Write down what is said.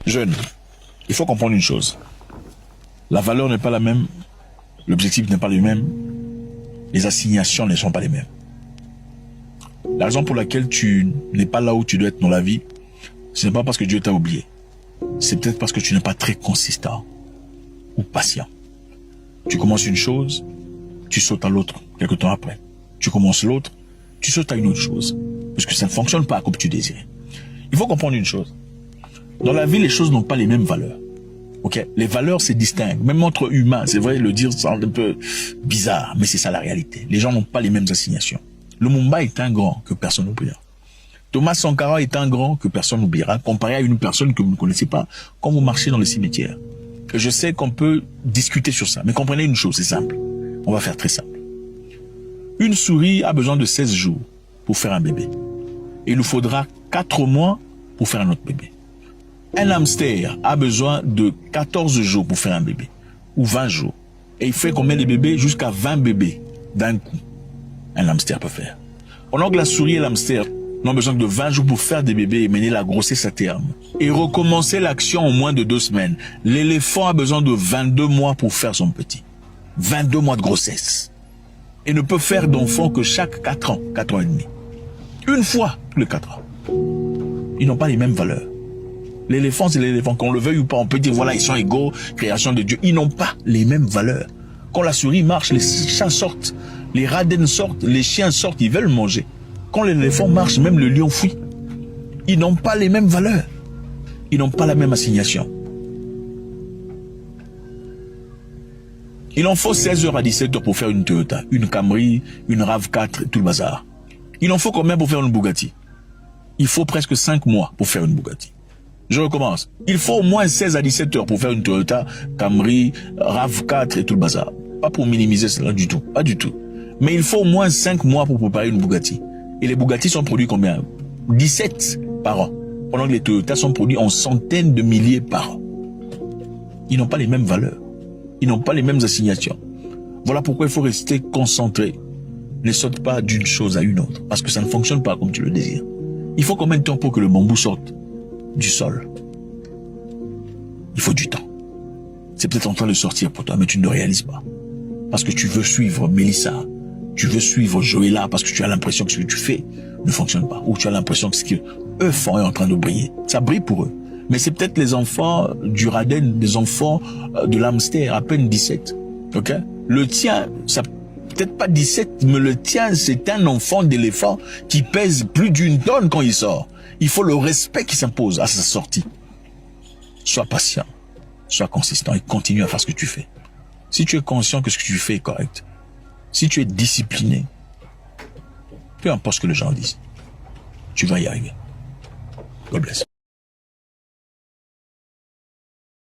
Jeune, il faut comprendre une chose. La valeur n'est pas la même, l'objectif n'est pas le même, les assignations ne sont pas les mêmes. La raison pour laquelle tu n'es pas là où tu dois être dans la vie, ce n'est pas parce que Dieu t'a oublié. C'est peut-être parce que tu n'es pas très consistant ou patient. Tu commences une chose, tu sautes à l'autre quelque temps après. Tu commences l'autre, tu sautes à une autre chose. Parce que ça ne fonctionne pas comme tu désirais. Il faut comprendre une chose. Dans la vie, les choses n'ont pas les mêmes valeurs. Ok, les valeurs se distinguent. Même entre humains, c'est vrai, le dire semble un peu bizarre, mais c'est ça la réalité. Les gens n'ont pas les mêmes assignations. Lumumba est un grand que personne n'oubliera. Thomas Sankara est un grand que personne n'oubliera, comparé à une personne que vous ne connaissez pas quand vous marchez dans le cimetière. Et je sais qu'on peut discuter sur ça, mais comprenez une chose, c'est simple. On va faire très simple. Une souris a besoin de 16 jours pour faire un bébé. Et il nous faudra 4 mois pour faire un autre bébé. Un hamster a besoin de 14 jours pour faire un bébé, ou 20 jours. Et il fait combien de bébés? Jusqu'à 20 bébés d'un coup. Un hamster peut faire. Pendant que la souris et l'hamster n'ont besoin que de 20 jours pour faire des bébés et mener la grossesse à terme. Et recommencer l'action en moins de 2 semaines. L'éléphant a besoin de 22 mois pour faire son petit. 22 mois de grossesse. Et ne peut faire d'enfant que chaque 4 ans, 4 ans et demi. Une fois tous les 4 ans. Ils n'ont pas les mêmes valeurs. L'éléphant, c'est l'éléphant. Qu'on le veuille ou pas, on peut dire, voilà, ils sont égaux, création de Dieu. Ils n'ont pas les mêmes valeurs. Quand la souris marche, les chats sortent, les radins sortent, les chiens sortent, ils veulent manger. Quand l'éléphant marche, même le lion fuit. Ils n'ont pas les mêmes valeurs. Ils n'ont pas la même assignation. Il en faut 16 heures à 17 heures pour faire une Toyota, une Camry, une RAV4, tout le bazar. Il en faut combien pour faire une Bugatti? Il faut presque 5 mois pour faire une Bugatti. Je recommence. Il faut au moins 16 à 17 heures pour faire une Toyota, Camry, RAV4 et tout le bazar. Pas pour minimiser cela du tout, pas du tout. Mais il faut au moins 5 mois pour préparer une Bugatti. Et les Bugatti sont produits combien? 17 par an. Pendant que les Toyota sont produits en centaines de milliers par an. Ils n'ont pas les mêmes valeurs. Ils n'ont pas les mêmes assignations. Voilà pourquoi il faut rester concentré. Ne saute pas d'une chose à une autre. Parce que ça ne fonctionne pas comme tu le désires. Il faut combien de temps pour que le bambou sorte du sol? Il faut du temps. C'est peut-être en train de sortir pour toi, mais tu ne le réalises pas. Parce que tu veux suivre Mélissa. Tu veux suivre Joëlla parce que tu as l'impression que ce que tu fais ne fonctionne pas. Ou tu as l'impression que ce qu'eux font est en train de briller. Ça brille pour eux. Mais c'est peut-être les enfants du radin, des enfants de l'hamster, à peine 17. Ok? Le tien, ça peut-être pas 17, mais le tien, c'est un enfant d'éléphant qui pèse plus d'1 tonne quand il sort. Il faut le respect qui s'impose à sa sortie. Sois patient, sois consistant et continue à faire ce que tu fais. Si tu es conscient que ce que tu fais est correct, si tu es discipliné, peu importe ce que les gens disent, tu vas y arriver. God bless.